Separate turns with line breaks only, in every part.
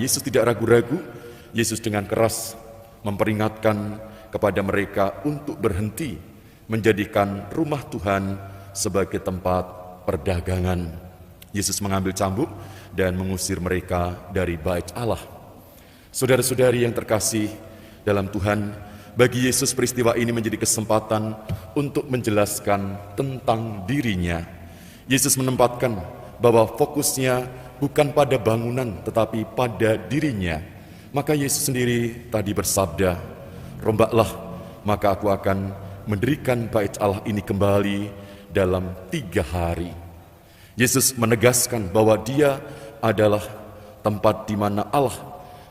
Yesus tidak ragu-ragu, Yesus dengan keras memperingatkan kepada mereka untuk berhenti menjadikan rumah Tuhan sebagai tempat perdagangan. Yesus mengambil cambuk dan mengusir mereka dari bait Allah. Saudara-saudari yang terkasih dalam Tuhan, bagi Yesus peristiwa ini menjadi kesempatan untuk menjelaskan tentang dirinya. Yesus menempatkan bahwa fokusnya bukan pada bangunan tetapi pada dirinya. Maka Yesus sendiri tadi bersabda, "Rombaklah, maka aku akan mendirikan bait Allah ini kembali dalam 3 hari." Yesus menegaskan bahwa Dia adalah tempat di mana Allah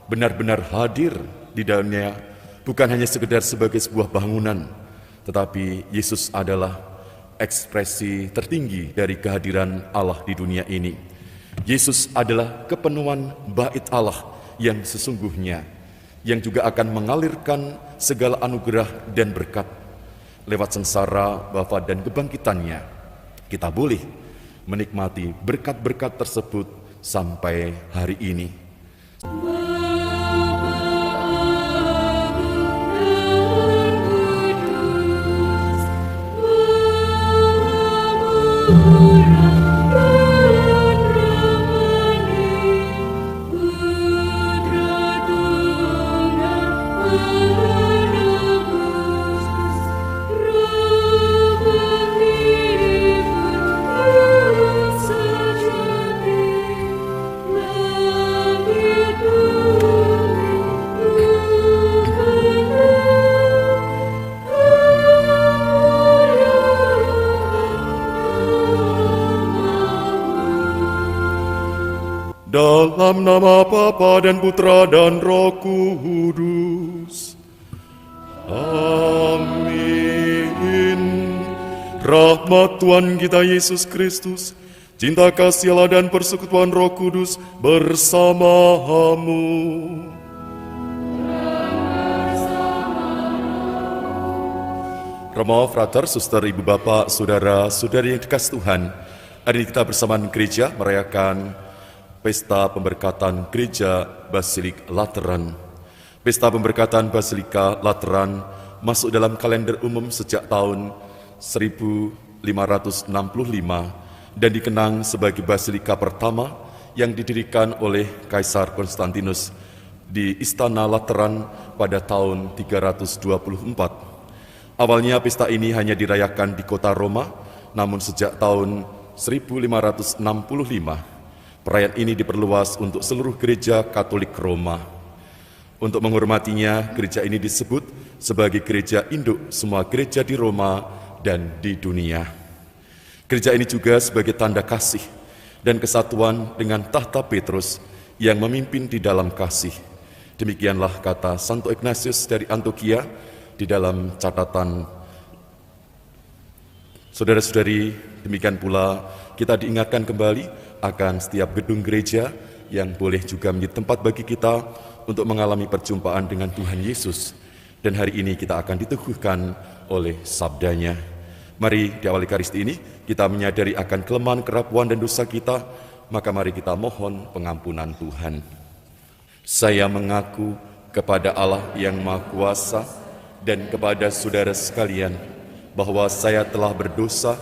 benar-benar hadir di dalamnya, bukan hanya sekedar sebagai sebuah bangunan, tetapi Yesus adalah ekspresi tertinggi dari kehadiran Allah di dunia ini. Yesus adalah kepenuhan bait Allah yang sesungguhnya, yang juga akan mengalirkan segala anugerah dan berkat. Lewat sengsara, wafat dan kebangkitannya, kita boleh menikmati berkat-berkat tersebut sampai hari ini. Dalam nama Bapa dan Putra dan Roh Kudus. Amin. Rahmat Tuhan kita Yesus Kristus, cinta kasih Allah dan persekutuan Roh Kudus bersamamu. Romo, frater, suster, ibu, bapak, saudara, saudari yang dikasih Tuhan, hari ini kita bersamaan gereja merayakan Pesta Pemberkatan Gereja Basilik Lateran. Pesta Pemberkatan Basilika Lateran masuk dalam kalender umum sejak tahun 1565 dan dikenang sebagai basilika pertama yang didirikan oleh Kaisar Konstantinus di Istana Lateran pada tahun 324. Awalnya pesta ini hanya dirayakan di kota Roma, namun sejak tahun 1565 perayaan ini diperluas untuk seluruh gereja Katolik Roma. Untuk menghormatinya, gereja ini disebut sebagai gereja induk semua gereja di Roma dan di dunia. Gereja ini juga sebagai tanda kasih dan kesatuan dengan tahta Petrus yang memimpin di dalam kasih. Demikianlah kata Santo Ignatius dari Antioquia di dalam catatan. Saudara-saudari, demikian pula kita diingatkan kembali akan setiap gedung gereja yang boleh juga menjadi tempat bagi kita untuk mengalami perjumpaan dengan Tuhan Yesus. Dan hari ini kita akan diteguhkan oleh sabdanya. Mari di awal Ekaristi ini kita menyadari akan kelemahan, kerapuan dan dosa kita, maka mari kita mohon pengampunan Tuhan. Saya mengaku kepada Allah yang Maha Kuasa dan kepada saudara sekalian bahwa saya telah berdosa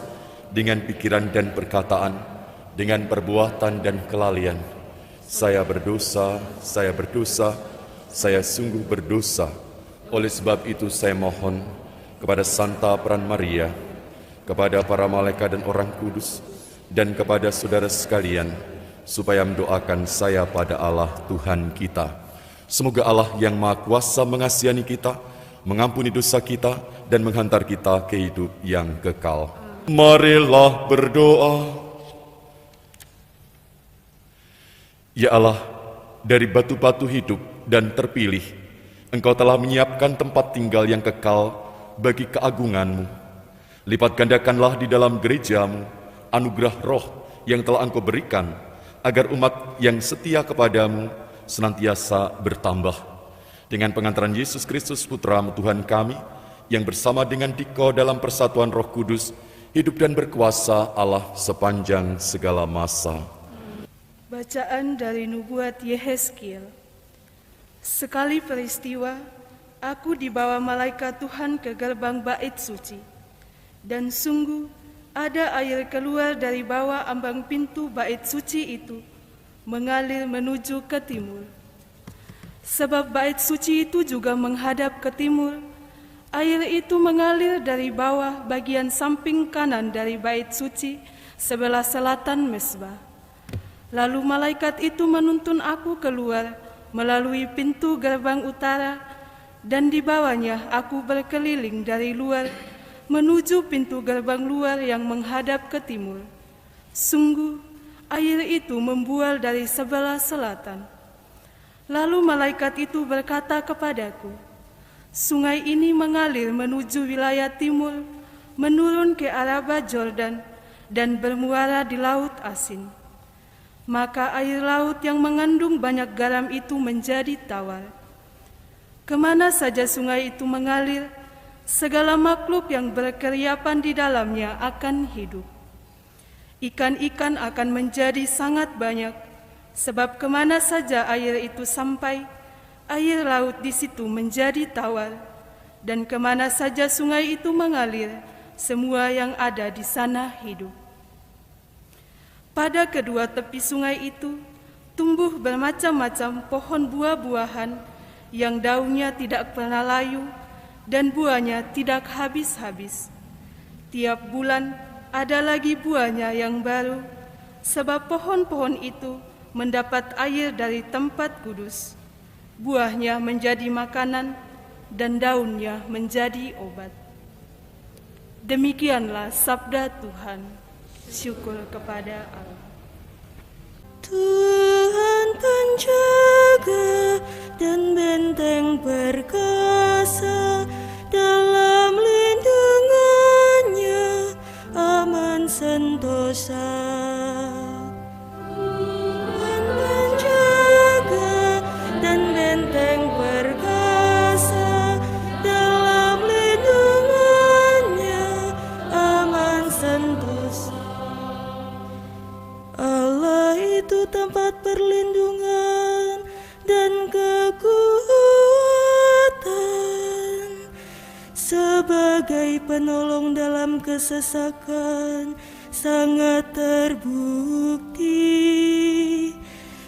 dengan pikiran dan perkataan, dengan perbuatan dan kelalaian. Saya berdosa, saya sungguh berdosa. Oleh sebab itu saya mohon kepada Santa Peran Maria, kepada para malaikat dan orang kudus, dan kepada saudara sekalian, supaya mendoakan saya pada Allah Tuhan kita. Semoga Allah yang Maha Kuasa mengasihani kita, mengampuni dosa kita, dan menghantar kita ke hidup yang kekal. Marilah berdoa. Ya Allah, dari batu-batu hidup dan terpilih, Engkau telah menyiapkan tempat tinggal yang kekal bagi keagungan-Mu. Lipat gandakanlah di dalam gereja-Mu anugerah roh yang telah Engkau berikan, agar umat yang setia kepadamu senantiasa bertambah. Dengan pengantaran Yesus Kristus Putra-Mu Tuhan kami, yang bersama dengan Dikau dalam persatuan Roh Kudus, hidup dan berkuasa Allah sepanjang segala masa.
Bacaan dari Nubuat Yehezkiel. Sekali peristiwa, aku dibawa malaikat Tuhan ke gerbang bait suci, dan sungguh ada air keluar dari bawah ambang pintu bait suci itu, mengalir menuju ke timur. Sebab bait suci itu juga menghadap ke timur, air itu mengalir dari bawah bagian samping kanan dari bait suci sebelah selatan mezbah. Lalu malaikat itu menuntun aku keluar melalui pintu gerbang utara, dan dibawanya aku berkeliling dari luar menuju pintu gerbang luar yang menghadap ke timur. Sungguh, air itu membual dari sebelah selatan. Lalu malaikat itu berkata kepadaku, sungai ini mengalir menuju wilayah timur, menurun ke Araba Jordan, dan bermuara di Laut Asin. Maka air laut yang mengandung banyak garam itu menjadi tawar. Kemana saja sungai itu mengalir, segala makhluk yang berkeriapan di dalamnya akan hidup. Ikan-ikan akan menjadi sangat banyak, sebab kemana saja air itu sampai, air laut di situ menjadi tawar, dan kemana saja sungai itu mengalir, semua yang ada di sana hidup. Pada kedua tepi sungai itu tumbuh bermacam-macam pohon buah-buahan yang daunnya tidak pernah layu dan buahnya tidak habis-habis. Tiap bulan ada lagi buahnya yang baru, sebab pohon-pohon itu mendapat air dari tempat kudus. Buahnya menjadi makanan dan daunnya menjadi obat. Demikianlah sabda Tuhan. Syukur kepada Allah.
Tuhan penjaga dan benteng perkasa, dalam lindungannya aman sentosa. Tuhan penjaga dan benteng perkasa, dalam lindungannya aman sentosa. Allah itu tempat perlindungan dan kekuatan, sebagai penolong dalam kesesakan sangat terbukti.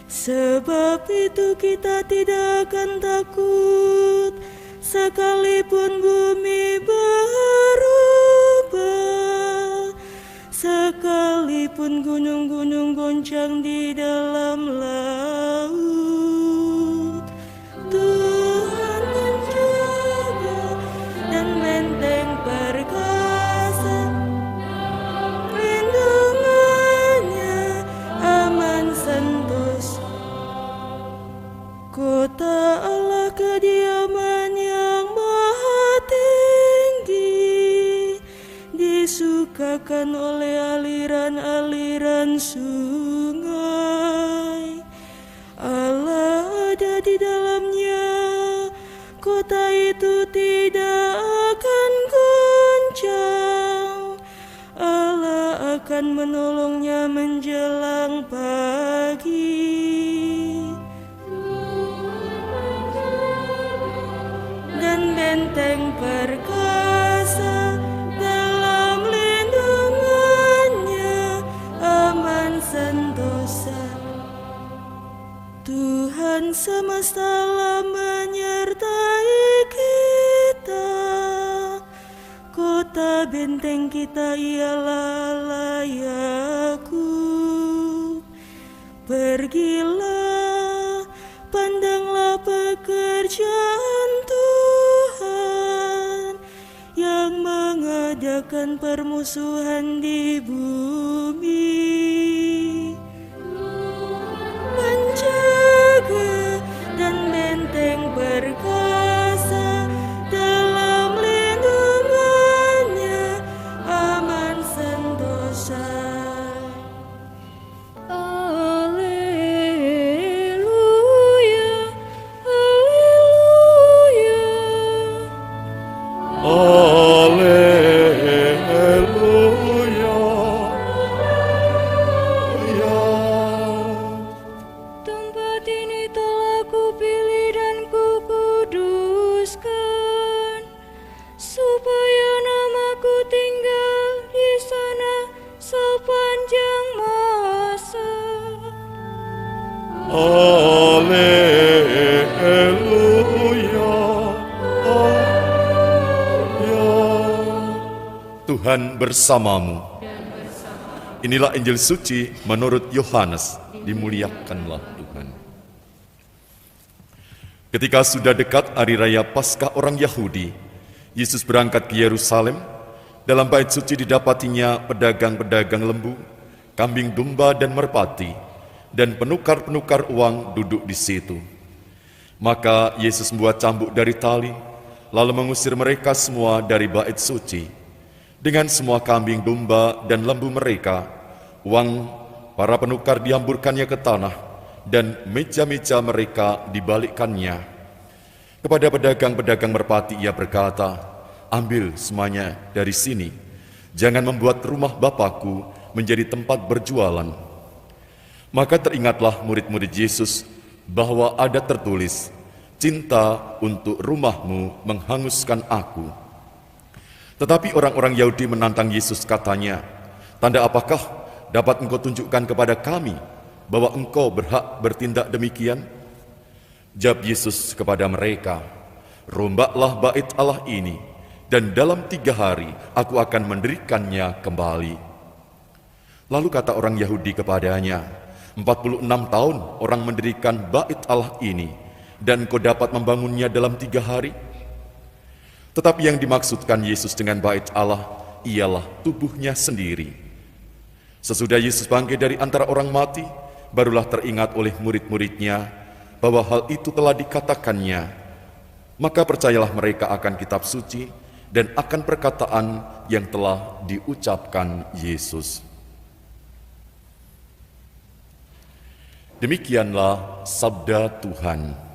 Sebab itu kita tidak akan takut, sekalipun bumi berubah, sekalipun gunung-gunung goncang di dalam laut. Tuhan menjaga dan benteng perkasa, lindungannya aman sentosa. Kota Allah kediaman yang maha tinggi, disukakan oleh aliran-aliran sungai. Allah ada di dalamnya, kota itu tidak akan goncang. Allah akan menolongnya menjelang pagi. Dan benteng perkasa, dalam lindungannya aman sentosa. Tuhan semesta alam menyertai kita, kota benteng kita ialah Allah Yakub. Pergilah, pandanglah pekerjaan Tuhan yang mengadakan permusuhan di bumi. Penjaga dan benteng perkasa, dalam lindungannya aman sentosa. Haleluya, haleluya.
Haleluya. Tuhan bersamamu. Inilah Injil suci menurut Yohanes. Dimuliakanlah Tuhan. Ketika sudah dekat hari raya Paskah orang Yahudi, Yesus berangkat ke Yerusalem. Dalam bait suci didapatinya pedagang-pedagang lembu, kambing domba dan merpati, dan penukar-penukar uang duduk di situ. Maka Yesus membuat cambuk dari tali, lalu mengusir mereka semua dari bait suci. Dengan semua kambing domba dan lembu mereka, uang para penukar dihamburkannya ke tanah, dan meja-meja mereka dibalikkannya. Kepada pedagang-pedagang merpati ia berkata, "Ambil semuanya dari sini, jangan membuat rumah Bapakku menjadi tempat berjualan." Maka teringatlah murid-murid Yesus bahwa ada tertulis, "Cinta untuk rumahmu menghanguskan aku." Tetapi orang-orang Yahudi menantang Yesus, katanya, "Tanda apakah dapat engkau tunjukkan kepada kami bahwa engkau berhak bertindak demikian?" Jawab Yesus kepada mereka, "Rombaklah bait Allah ini, dan dalam 3 hari aku akan mendirikannya kembali." Lalu kata orang Yahudi kepadanya, 46 tahun orang mendirikan bait Allah ini, dan engkau dapat membangunnya dalam 3 hari? Tetapi yang dimaksudkan Yesus dengan bait Allah ialah tubuhnya sendiri. Sesudah Yesus bangkit dari antara orang mati, barulah teringat oleh murid-muridnya bahwa hal itu telah dikatakannya. Maka percayalah mereka akan kitab suci dan akan perkataan yang telah diucapkan Yesus. Demikianlah sabda Tuhan.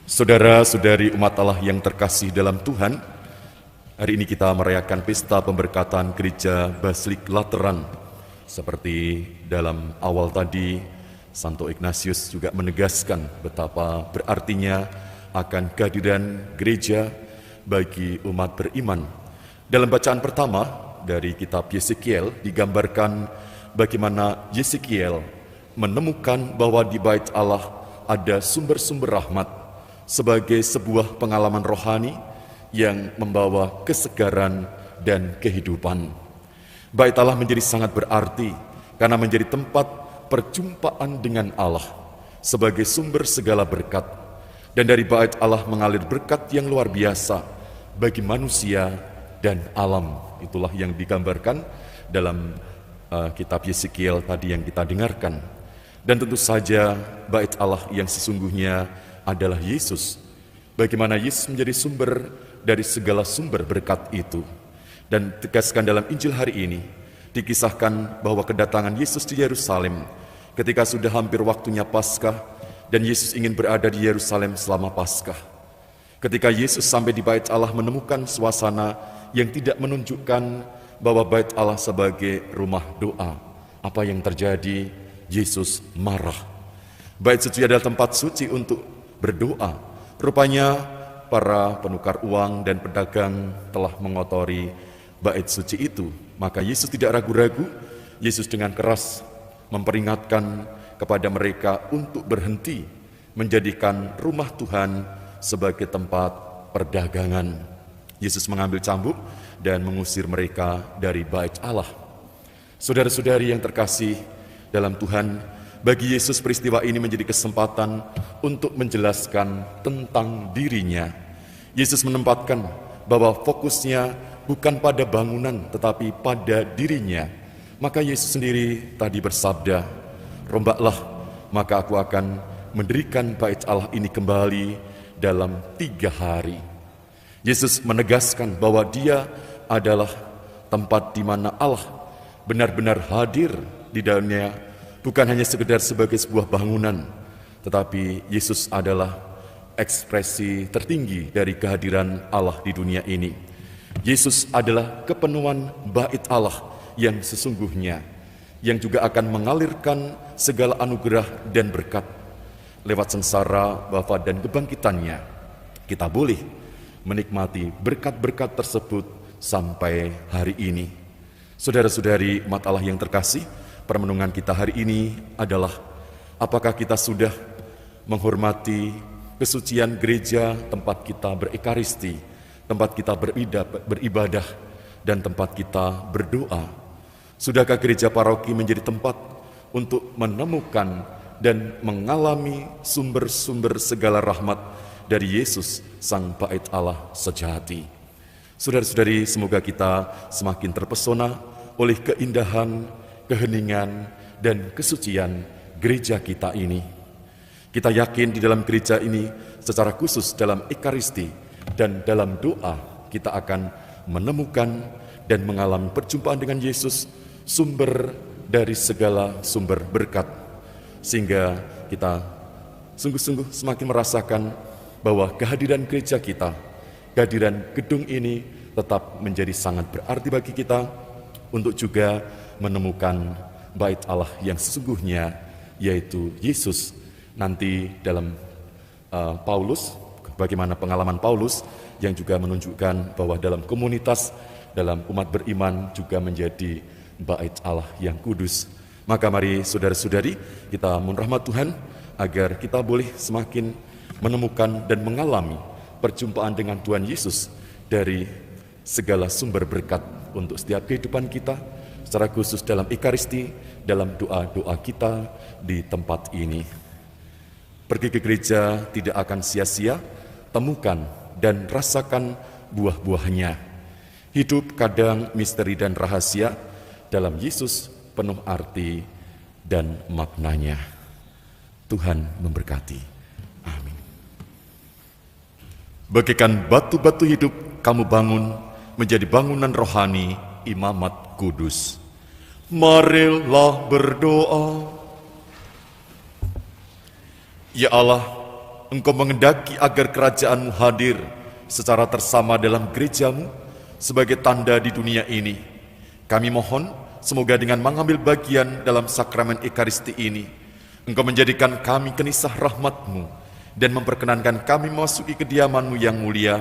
Saudara-saudari umat Allah yang terkasih dalam Tuhan, hari ini kita merayakan pesta pemberkatan Gereja Basilik Lateran. Seperti dalam awal tadi, Santo Ignatius juga menegaskan betapa berartinya akan kehadiran gereja bagi umat beriman. Dalam bacaan pertama dari kitab Yeskiel digambarkan bagaimana Yeskiel menemukan bahwa di bait Allah ada sumber-sumber rahmat sebagai sebuah pengalaman rohani yang membawa kesegaran dan kehidupan. Bait Allah menjadi sangat berarti karena menjadi tempat perjumpaan dengan Allah sebagai sumber segala berkat. Dan dari bait Allah mengalir berkat yang luar biasa bagi manusia dan alam. Itulah yang digambarkan dalam kitab Yeskiel tadi yang kita dengarkan. Dan tentu saja bait Allah yang sesungguhnya adalah Yesus. Bagaimana Yesus menjadi sumber dari segala sumber berkat itu. Dan tegaskan dalam Injil hari ini, dikisahkan bahwa kedatangan Yesus di Yerusalem ketika sudah hampir waktunya Paskah, dan Yesus ingin berada di Yerusalem selama Paskah. Ketika Yesus sampai di bait Allah menemukan suasana yang tidak menunjukkan bahwa bait Allah sebagai rumah doa. Apa yang terjadi? Yesus marah. Bait suci adalah tempat suci untuk berdoa. Rupanya para penukar uang dan pedagang telah mengotori bait suci itu. Maka Yesus tidak ragu-ragu, Yesus dengan keras memperingatkan kepada mereka untuk berhenti menjadikan rumah Tuhan sebagai tempat perdagangan. Yesus mengambil cambuk dan mengusir mereka dari bait Allah. Saudara-saudari yang terkasih dalam Tuhan, bagi Yesus peristiwa ini menjadi kesempatan untuk menjelaskan tentang dirinya. Yesus menempatkan bahwa fokusnya bukan pada bangunan tetapi pada dirinya. Maka Yesus sendiri tadi bersabda, "Rombaklah, maka aku akan mendirikan bait Allah ini kembali dalam 3 hari." Yesus menegaskan bahwa Dia adalah tempat di mana Allah benar-benar hadir di dalamnya, bukan hanya sekedar sebagai sebuah bangunan, tetapi Yesus adalah ekspresi tertinggi dari kehadiran Allah di dunia ini. Yesus adalah kepenuhan bait Allah yang sesungguhnya, yang juga akan mengalirkan segala anugerah dan berkat. Lewat sengsara, wafat, dan kebangkitannya, kita boleh menikmati berkat-berkat tersebut sampai hari ini. Saudara-saudari umat Allah yang terkasih, permenungan kita hari ini adalah apakah kita sudah menghormati kesucian gereja tempat kita berekaristi, tempat kita beribadah, dan tempat kita berdoa. Sudahkah gereja paroki menjadi tempat untuk menemukan dan mengalami sumber-sumber segala rahmat dari Yesus, Sang Bait Allah sejati? Saudara-saudari, semoga kita semakin terpesona oleh keindahan, keheningan, dan kesucian gereja kita ini. Kita yakin di dalam gereja ini, secara khusus dalam Ekaristi dan dalam doa, kita akan menemukan dan mengalami perjumpaan dengan Yesus, sumber dari segala sumber berkat. Sehingga kita sungguh-sungguh semakin merasakan bahwa kehadiran gereja kita, kehadiran gedung ini tetap menjadi sangat berarti bagi kita untuk juga menemukan bait Allah yang sesungguhnya, yaitu Yesus. Nanti dalam Paulus, bagaimana pengalaman Paulus yang juga menunjukkan bahwa dalam komunitas, dalam umat beriman juga menjadi bait Allah yang kudus. Maka mari saudara-saudari, kita mohon rahmat Tuhan agar kita boleh semakin menemukan dan mengalami perjumpaan dengan Tuhan Yesus dari segala sumber berkat untuk setiap kehidupan kita, secara khusus dalam Ekaristi, dalam doa-doa kita di tempat ini. Pergi ke gereja tidak akan sia-sia, temukan dan rasakan buah-buahnya. Hidup kadang misteri dan rahasia, dalam Yesus penuh arti dan maknanya. Tuhan memberkati. Amin. Bagaikan batu-batu hidup kamu bangun menjadi bangunan rohani imamat kudus. Marilah berdoa. Ya Allah, Engkau mengendaki agar kerajaan-Mu hadir secara tersama dalam gereja-Mu sebagai tanda di dunia ini. Kami mohon, semoga dengan mengambil bagian dalam sakramen Ekaristi ini, Engkau menjadikan kami kenisah rahmat-Mu dan memperkenankan kami memasuki kediaman-Mu yang mulia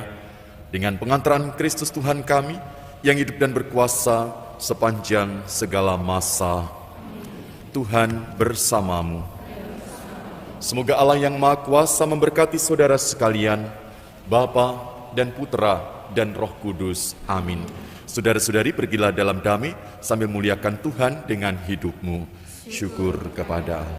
dengan pengantaran Kristus Tuhan kami yang hidup dan berkuasa sepanjang segala masa. Tuhan bersamamu. Semoga Allah yang Maha Kuasa memberkati saudara sekalian, Bapa dan Putra dan Roh Kudus. Amin. Saudara-saudari, pergilah dalam damai sambil muliakan Tuhan dengan hidupmu. Syukur kepada Allah.